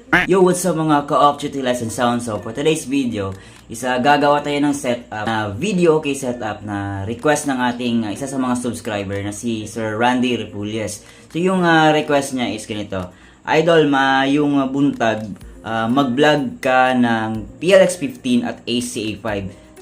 Yo, what's up mga ka-op tutorials and sound? So, for today's video, gagawa tayo ng setup, video okay setup na request ng ating isa sa mga subscriber na si Sir Randy Repulles. So, yung request niya is ganito. Idol, yung buntag, mag-vlog ka ng PLX-15 at ACA-5.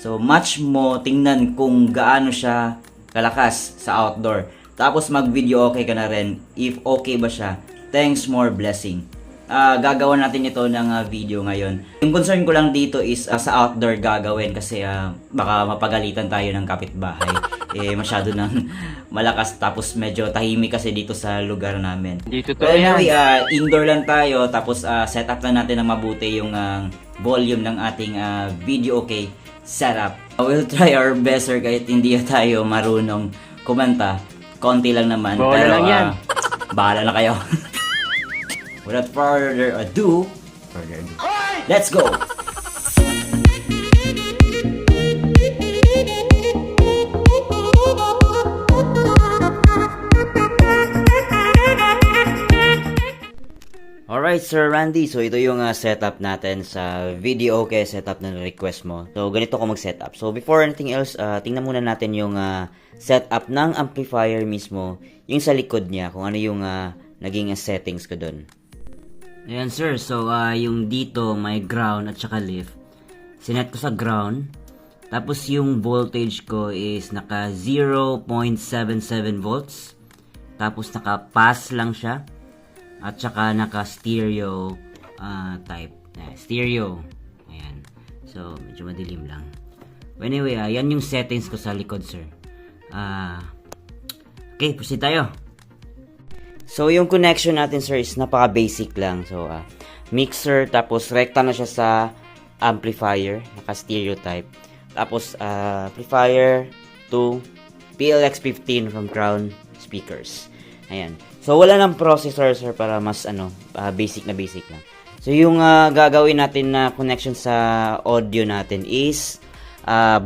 So, match mo, tingnan kung gaano siya kalakas sa outdoor. Tapos, mag-video okay ka na rin if okay ba siya. Thanks, more blessing. Gagawa natin ito ng video ngayon. Yung concern ko lang dito is sa outdoor gagawin kasi baka mapagalitan tayo ng kapitbahay. Masyado nang malakas tapos medyo tahimik kasi dito sa lugar namin. Dito to But anyway, indoor lang tayo tapos set up lang natin ng mabuti yung volume ng ating video okay setup. We'll try our best sir kahit hindi tayo marunong kumanta. Konti lang naman. Bola pero lang yan. bahala na kayo. Without further ado, let's go! Alright, Sir Randy. So, ito yung setup natin sa video okay setup na request mo. So, ganito ko mag-setup. So, before anything else, tingnan muna natin yung setup ng amplifier mismo. Yung sa likod niya, kung ano yung naging settings ko dun. Ayan sir, so yung dito may ground at saka lift. Sinet ko sa ground. Tapos yung voltage ko is naka 0.77 volts. Tapos naka pass lang siya. At saka naka stereo type. Stereo. Ayan. So medyo madilim lang. Anyway, yan yung settings ko sa likod sir. Okay, proceed tayo. So, yung connection natin, sir, is napaka-basic lang. So, mixer, tapos rekta na siya sa amplifier, naka-stereo type. Tapos, amplifier to PLX-15 from Crown speakers. Ayan. So, wala ng processor, sir, para mas, basic na basic lang. So, yung gagawin natin na connection sa audio natin is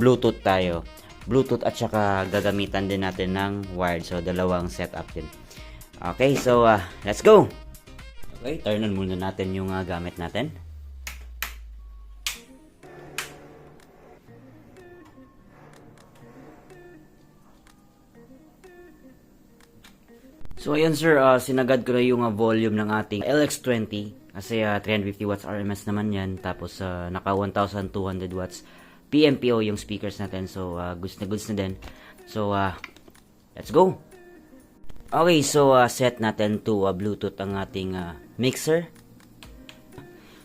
Bluetooth tayo. Bluetooth at saka gagamitan din natin ng wired. So, dalawang setup din. Okay, so let's go. Okay, turn on muna natin yung gamit natin. So ayan sir, sinagad ko na yung volume ng ating LX20 kasi 350 watts RMS naman yan, tapos naka 1200 watts PMPO yung speakers natin, so goods na din. So let's go. Okay, so set natin to Bluetooth ang ating mixer.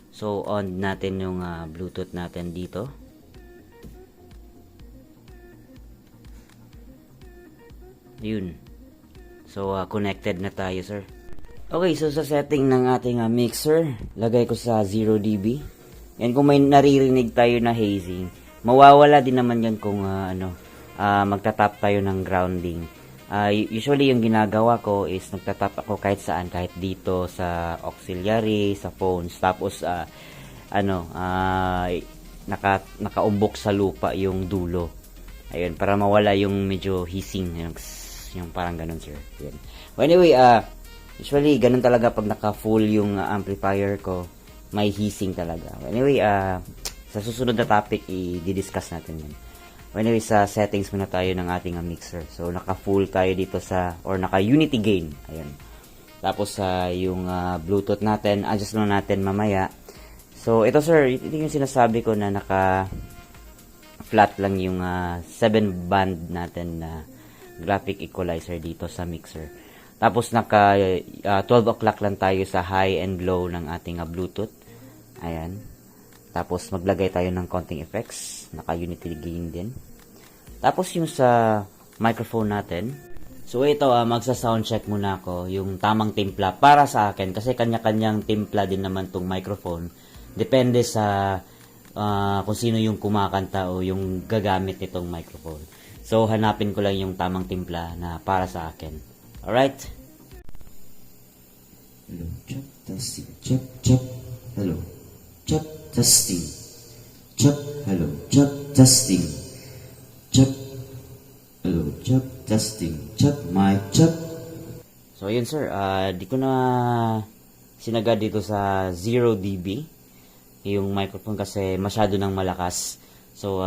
So on natin yung Bluetooth natin dito. Yun. So connected na tayo, sir. Okay, so sa setting ng ating mixer, lagay ko sa 0 dB. And kung may naririnig tayo na hazing, mawawala din naman yan kung magtatap tayo ng grounding. Usually yung ginagawa ko is nagtatap ako kahit saan, kahit dito sa auxiliary, sa phones, tapos nakaumbok sa lupa yung dulo. Ayun, para mawala yung medyo hissing, yung parang ganun sir. Ayun. Well, anyway, usually ganun talaga pag naka-full yung amplifier ko, may hissing talaga. Anyway, sa susunod na topic i-discuss natin yun. Anyway, sa settings muna tayo ng ating mixer. So, naka-full tayo dito or naka-unity gain. Ayan. Tapos, yung Bluetooth natin, adjust lang natin mamaya. So, ito sir, ito yung sinasabi ko na naka-flat lang yung 7-band natin na graphic equalizer dito sa mixer. Tapos, naka 12 o'clock lang tayo sa high and low ng ating Bluetooth. Ayan. Tapos, maglagay tayo ng konting effects. Naka-unity gain din. Tapos, yung sa microphone natin. So, ito, magsa-sound check muna ako. Yung tamang timpla para sa akin. Kasi kanya-kanyang timpla din naman tong microphone. Depende sa kung sino yung kumakanta o yung gagamit nitong microphone. So, hanapin ko lang yung tamang timpla na para sa akin. Alright? Hello, check, testing, check, check. Hello, check. Testing. Check. Hello. Check. Testing. Check. Hello. Check. Testing. Check. Mic. Check. So, yun sir. Di ko na sinagad dito sa 0 dB. Yung microphone kasi masyado nang malakas. So,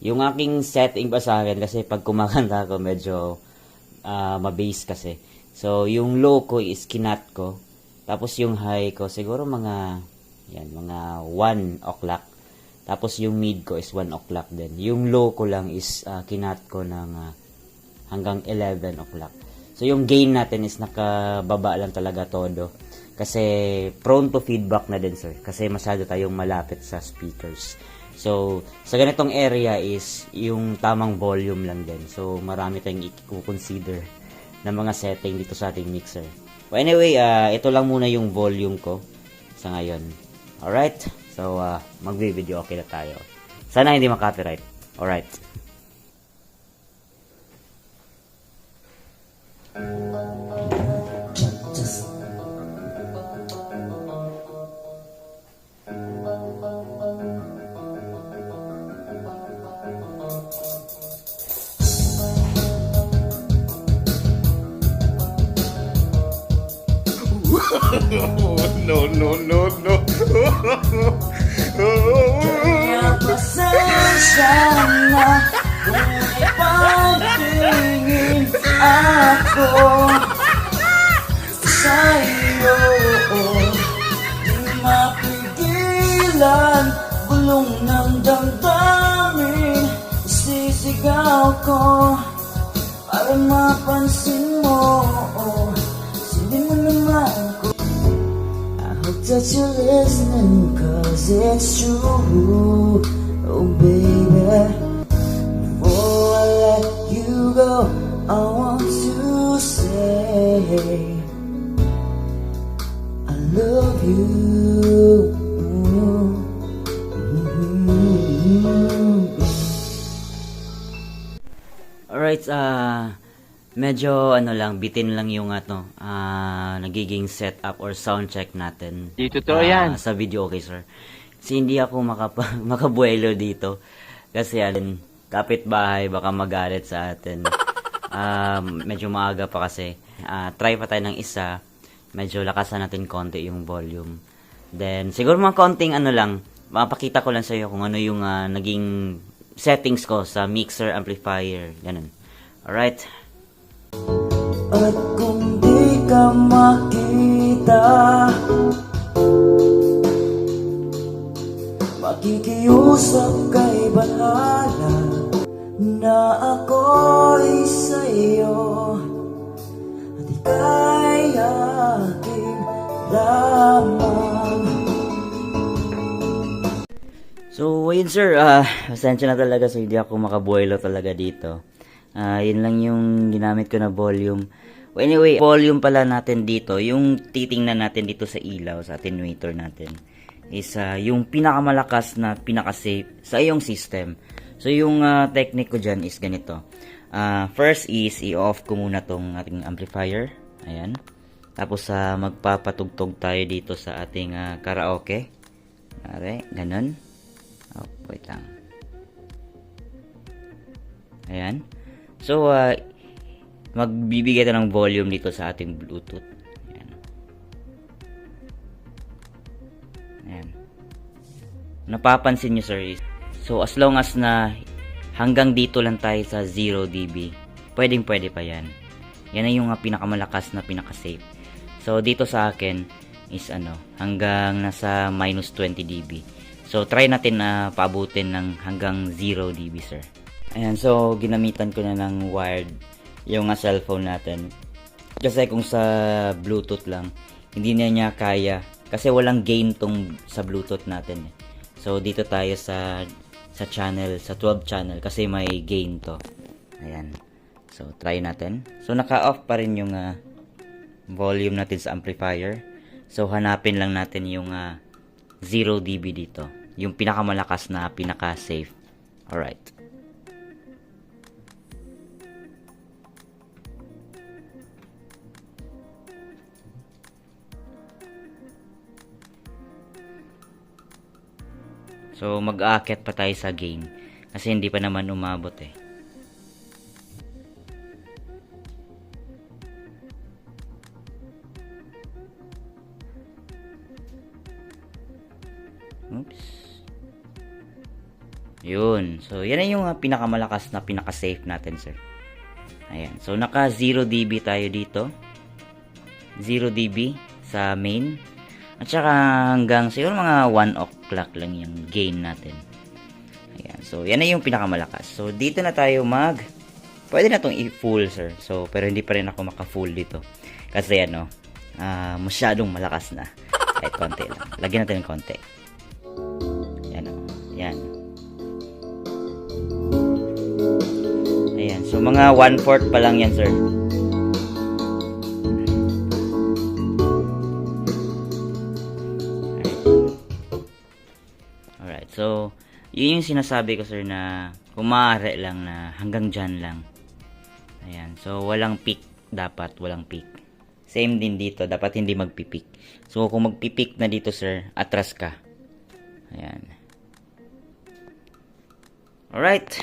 yung aking setting pa sa akin kasi pag kumakanta ako medyo ma-bass kasi. So, yung low ko is kinat ko. Tapos yung high ko siguro mga 1 o'clock. Tapos yung mid ko is 1 o'clock din. Yung low ko lang is kinat ko ng hanggang 11 o'clock. So yung gain natin is nakababa lang talaga todo. Kasi prone to feedback na din, sir. Kasi masyado tayong malapit sa speakers. So sa ganitong area is yung tamang volume lang din. So marami tayong i-consider na mga setting dito sa ating mixer. Well, anyway, ito lang muna yung volume ko sa ngayon. Alright? So, magbe-video okay na tayo. Sana hindi ma-copyright. Alright. No, no, no, no. Kaya pasensya na kung may pagtingin ako sa iyo. Di mapigilan, bulong ng damdamin, sisigaw ko para mapansin mo. Sindi mo naman ko. I hope that you're listening, 'cause it's true. Oh baby, before I let you go, I want to say I love you. Alright, medyo bitin lang yung nagiging setup or sound check natin. Di totoo yan. Sa video, okay sir. Kasi hindi ako makabuelo dito. Kasi kapitbahay baka magalit sa atin. Medyo maaga pa kasi. Try pa tayo ng isa. Medyo lakasan natin konti yung volume. Then, siguro mga konting mapakita ko lang sa iyo kung ano yung naging settings ko sa mixer amplifier. Ganun. Alright. At kung di ka makita, makikiusap kay bahala na ako'y sa'yo at ika'y aking lamang. So, ayun sir, pasensya na talaga so hindi ako makabuelo talaga dito. Yun lang yung ginamit ko na volume. Well, anyway, volume pala natin dito, yung titingnan natin dito sa ilaw, sa attenuator natin, is yung pinakamalakas na pinaka-safe sa iyong system. So, yung technique ko dyan is ganito. First is, i-off ko muna tong ating amplifier. Ayan. Tapos, magpapatugtog tayo dito sa ating karaoke. Okay, ganun. Oh, wait lang. Ayan. So, magbibigay tayo ng volume dito sa ating Bluetooth. Ayan. Ayan. Napapansin nyo, sir, so as long as na hanggang dito lang tayo sa 0 dB, pwede pa yan. Yan ang yung pinakamalakas na pinaka-safe. So, dito sa akin is hanggang nasa minus 20 dB. So, try natin na paabutin ng hanggang 0 dB, sir. Ayan, so ginamitan ko na ng wired yung cellphone natin. Kasi kung sa Bluetooth lang, hindi na niya kaya. Kasi walang gain tong sa Bluetooth natin. So dito tayo sa channel, sa 12 channel kasi may gain to. Ayan. So try natin. So naka-off pa rin yung volume natin sa amplifier. So hanapin lang natin yung 0 dB dito. Yung pinakamalakas na pinaka-safe. Alright. So, mag-aakyat pa tayo sa gain. Kasi hindi pa naman umabot eh. Oops. Yun. So, yan na yung pinakamalakas na pinaka-safe natin, sir. Ayan. So, naka 0 dB tayo dito. 0 dB sa main. At saka hanggang siguro mga 1 o'clock lang yung gain natin. Ayan. So, yan na yung pinakamalakas. So, dito na tayo pwede na itong i-full, sir. So, pero hindi pa rin ako maka-full dito. Kasi masyadong malakas na. Kahit konti lang. Lagyan natin ng konti. Yan o. Yan. Ayan. So, mga 1/4 pa lang yan, sir. Alright. So, yun yung sinasabi ko, sir, na kung maaari lang na hanggang dyan lang. Ayan. So, walang peak. Dapat walang peak. Same din dito. Dapat hindi magpipik. So, kung magpipik na dito, sir, atras ka. Ayan. Alright.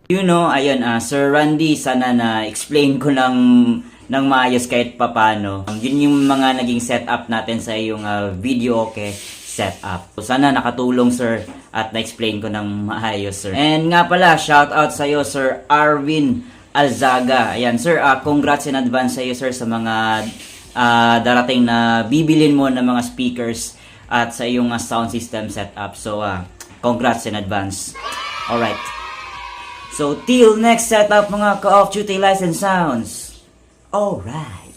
Ayun, Sir Randy, sana na-explain ko ng maayos kahit papano. Yun yung mga naging setup natin sa iyong video okay setup. So, sana nakatulong, sir, at na-explain ko ng maayos, sir. And nga pala, shout out sa iyo, Sir Arvin Alzaga. Ayan, sir, congrats in advance sa iyo, sir, sa mga darating na bibilin mo ng mga speakers at sa iyong sound system setup. So, congrats in advance. Alright. So, till next setup, mga ka-off-duty lights and sounds. Alright.